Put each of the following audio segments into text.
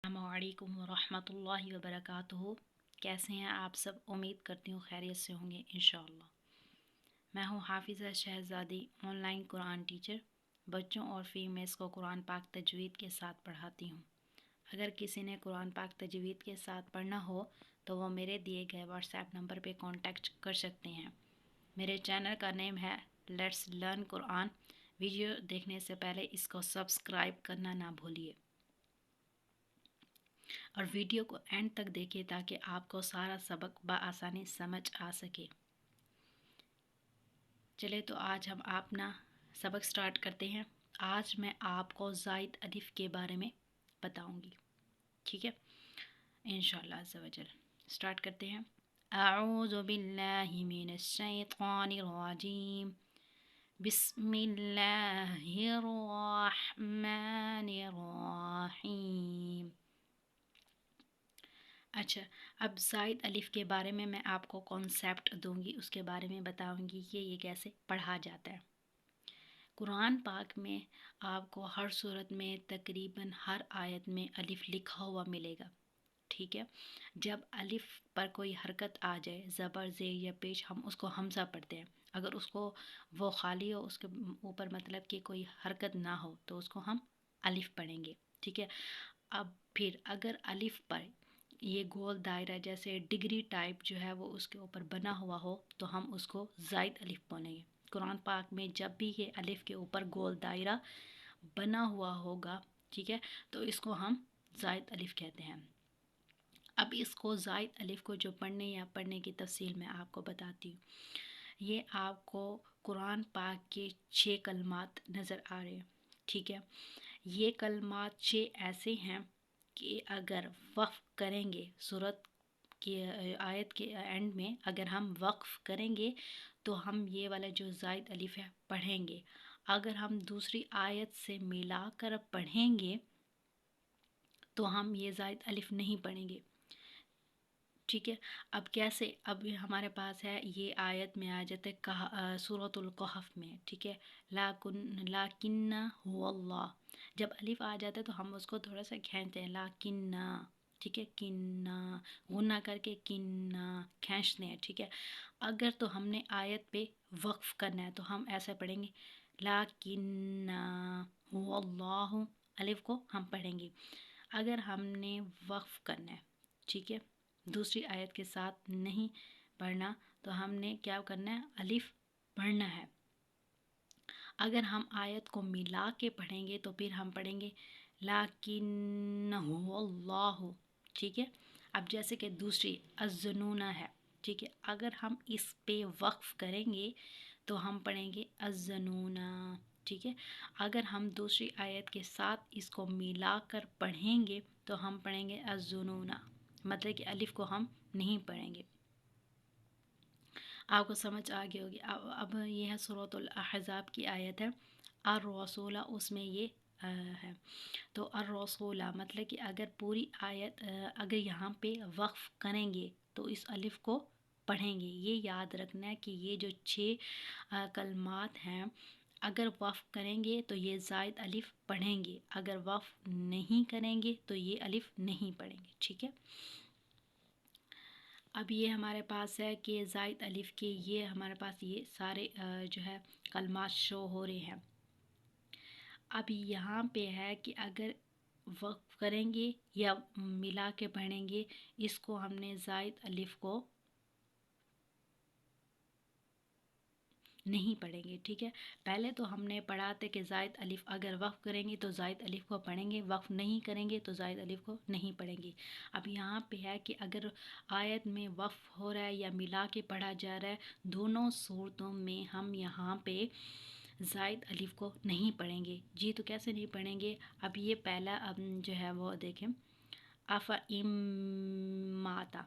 السلام علیکم ورحمۃ اللہ وبرکاتہ۔ کیسے ہیں آپ سب؟ امید کرتی ہوں خیریت سے ہوں گے انشاءاللہ۔ میں ہوں حافظہ شہزادی، آن لائن قرآن ٹیچر۔ بچوں اور فیمیلز کو قرآن پاک تجوید کے ساتھ پڑھاتی ہوں۔ اگر کسی نے قرآن پاک تجوید کے ساتھ پڑھنا ہو تو وہ میرے دیے گئے واٹس ایپ نمبر پہ کانٹیکٹ کر سکتے ہیں۔ میرے چینل کا نیم ہے لیٹس لرن قرآن۔ ویڈیو دیکھنے سے پہلے اس کو سبسکرائب کرنا نہ بھولیے اور ویڈیو کو اینڈ تک دیکھیں تاکہ آپ کو سارا سبق بآسانی سمجھ آ سکے۔ چلے تو آج ہم اپنا سبق سٹارٹ کرتے ہیں۔ آج میں آپ کو زائد الف کے بارے میں بتاؤں گی، ٹھیک ہے؟ انشاءاللہ عز و جل سٹارٹ کرتے ہیں۔ اعوذ باللہ من الشیطان الرجیم، بسم اللہ الرحمن الرحیم۔ اچھا، اب زائد الف کے بارے میں آپ کو کانسیپٹ دوں گی، اس کے بارے میں بتاؤں گی کہ یہ کیسے پڑھا جاتا ہے۔ قرآن پاک میں آپ کو ہر صورت میں تقریباً ہر آیت میں الف لکھا ہوا ملے گا، ٹھیک ہے؟ جب الف پر کوئی حرکت آ جائے، زبر زیر یا پیش، ہم اس کو حمزہ پڑھتے ہیں۔ اگر اس کو وہ خالی ہو، اس کے اوپر مطلب کہ کوئی حرکت نہ ہو تو اس کو ہم الف پڑھیں گے، ٹھیک ہے؟ اب پھر اگر الف پر یہ گول دائرہ جیسے ڈگری ٹائپ جو ہے وہ اس کے اوپر بنا ہوا ہو تو ہم اس کو زائد الف بولیں گے۔ قرآن پاک میں جب بھی یہ الف کے اوپر گول دائرہ بنا ہوا ہوگا، ٹھیک ہے، تو اس کو ہم زائد الف کہتے ہیں۔ اب اس کو زائد الف کو جو پڑھنے کی تفصیل میں آپ کو بتاتی ہوں۔ یہ آپ کو قرآن پاک کے 6 کلمات نظر آ رہے ہیں، ٹھیک ہے؟ یہ کلمات 6 ایسے ہیں کہ اگر وقف کریں گے سورت کی آیت کے اینڈ میں، اگر ہم وقف کریں گے تو ہم یہ والا جو زائد الف ہے پڑھیں گے۔ اگر ہم دوسری آیت سے ملا کر پڑھیں گے تو ہم یہ زائد الف نہیں پڑھیں گے، ٹھیک ہے؟ اب کیسے؟ اب ہمارے پاس ہے یہ آیت میں آ جاتے سورۃ الکہف میں، ٹھیک ہے؟ لیکن هو اللہ، جب الف آ جاتا ہے تو ہم اس کو تھوڑا سا کھینچتے ہیں، لیکن، ٹھیک ہے؟ کنہ غنہ کر کے کنہ کھینچتے ہیں، ٹھیک ہے؟ اگر تو ہم نے آیت پہ وقف کرنا ہے تو ہم ایسا پڑھیں گے، لیکن هو اللہ، الف کو ہم پڑھیں گے۔ اگر ہم نے وقف کرنا ہے، ٹھیک ہے، دوسری آیت کے ساتھ نہیں پڑھنا تو ہم نے کیا کرنا ہے؟ الف پڑھنا ہے۔ اگر ہم آیت کو ملا کے پڑھیں گے تو پھر ہم پڑھیں گے لیکن هو اللہ، ٹھیک ہے؟ اب جیسے کہ دوسری الظنون ہے، ٹھیک ہے؟ اگر ہم اس پہ وقف کریں گے تو ہم پڑھیں گے الظنون، ٹھیک ہے؟ اگر ہم دوسری آیت کے ساتھ اس کو ملا کر پڑھیں گے تو ہم پڑھیں گے الظنون، مطلب کہ الف کو ہم نہیں پڑھیں گے۔ آپ کو سمجھ آ گئی ہوگی۔ اب یہ ہے سورۃ الاحزاب کی آیت ہے الرسول، اس میں یہ ہے تو الرسول مطلب کہ اگر پوری آیت اگر یہاں پہ وقف کریں گے تو اس الف کو پڑھیں گے۔ یہ یاد رکھنا ہے کہ یہ جو 6 کلمات ہیں اگر وقف کریں گے تو یہ زائد الف پڑھیں گے، اگر وقف نہیں کریں گے تو یہ الف نہیں پڑھیں گے، ٹھیک ہے؟ اب یہ ہمارے پاس ہے کہ زائد الف کے یہ ہمارے پاس یہ سارے جو ہے کلمات شو ہو رہے ہیں۔ اب یہاں پہ ہے کہ اگر وقف کریں گے یا ملا کے پڑھیں گے، اس کو ہم نے زائد الف کو نہیں پڑھیں گے، ٹھیک ہے؟ پہلے تو ہم نے پڑھا تھا کہ زائد الف اگر وقف کریں گے تو زائد الف کو پڑھیں گے، وقف نہیں کریں گے تو زائد الف کو نہیں پڑھیں گے۔ اب یہاں پہ ہے کہ اگر آیت میں وقف ہو رہا ہے یا ملا کے پڑھا جا رہا ہے، دونوں صورتوں میں ہم یہاں پہ زائد الف کو نہیں پڑھیں گے۔ جی تو کیسے نہیں پڑھیں گے؟ اب یہ پہلا جو ہے وہ دیکھیں، افئم ماتا،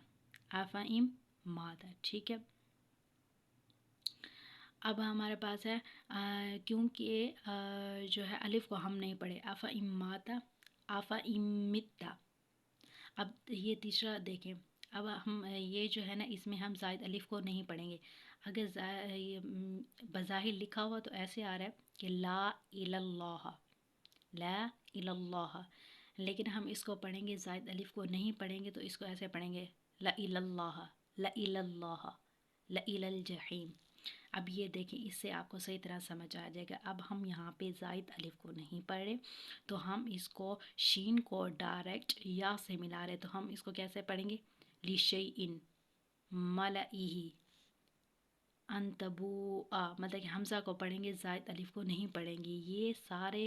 افئم ماتا، ٹھیک ہے؟ اب ہمارے پاس ہے کیونکہ جو ہے الف کو ہم نہیں پڑھے، افئم ماتا، افئم متا۔ اب یہ تیسرا دیکھیں، اب ہم یہ جو ہے نا اس میں ہم زائد الف کو نہیں پڑھیں گے۔ اگر بظاہر لکھا ہوا تو ایسے آ رہا ہے کہ لا الا اللہ، لا الا اللہ، لیکن ہم اس کو پڑھیں گے، زائد الف کو نہیں پڑھیں گے، تو اس کو ایسے پڑھیں گے لَإِلَى اللَّهَ لَإِلَى اللَّهَ لَإِلَى الْجَحِيمِ۔ اب یہ دیکھیں، اس سے آپ کو صحیح طرح سمجھ آ جائے گا۔ اب ہم یہاں پہ زائد الف کو نہیں پڑھ رہے، تو ہم اس کو شین کو ڈائریکٹ یا سے ملا رہے، تو ہم اس کو کیسے پڑھیں گے؟ لِشَيْءٍ مَلَئِهِ انتبوآ، مطلب کہ حمزہ کو پڑھیں گے، زائد الف کو نہیں پڑھیں گے۔ یہ سارے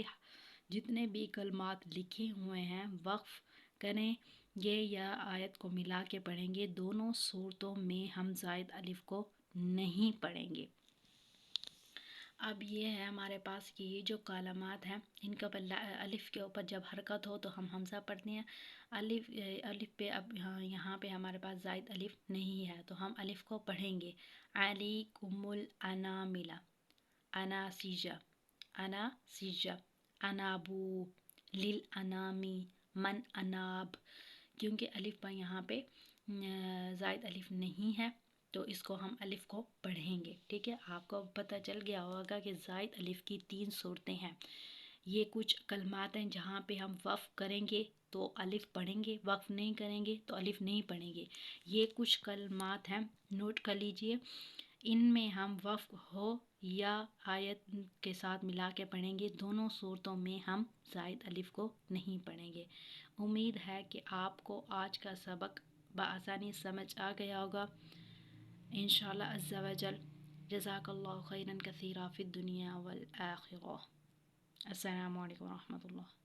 جتنے بھی کلمات لکھے ہوئے ہیں وقف کریں گے یا آیت کو ملا کے پڑھیں گے، دونوں صورتوں میں ہم زائد الف کو نہیں پڑھیں گے۔ اب یہ ہے ہمارے پاس کہ یہ جو کلمات ہیں ان کا الف کے اوپر جب حرکت ہو تو ہم حمزہ پڑھتے ہیں۔ الف پہ اب یہاں پہ ہمارے پاس زائد الف نہیں ہے، تو ہم الف کو پڑھیں گے۔ علیکم الانامل اناسیجا اناسیجا انابو للانامی من اناب، کیونکہ الف پر یہاں پہ زائد الف نہیں ہے تو اس کو ہم الف کو پڑھیں گے۔ ٹھیک ہے، آپ کو پتہ چل گیا ہوگا کہ زائد الف کی 3 صورتیں ہیں۔ یہ کچھ کلمات ہیں جہاں پہ ہم وقف کریں گے تو الف پڑھیں گے، وقف نہیں کریں گے تو الف نہیں پڑھیں گے۔ یہ کچھ کلمات ہیں، نوٹ کر لیجئے، ان میں ہم وقف ہو یا آیت کے ساتھ ملا کے پڑھیں گے، دونوں صورتوں میں ہم زائد الف کو نہیں پڑھیں گے۔ امید ہے کہ آپ کو آج کا سبق بآسانی سمجھ آ گیا ہوگا انشاءاللہ عز و جل۔ جزاک اللہ خیرا کثیرا فی الدنیا والآخرہ۔ السلام علیکم ورحمۃ اللہ۔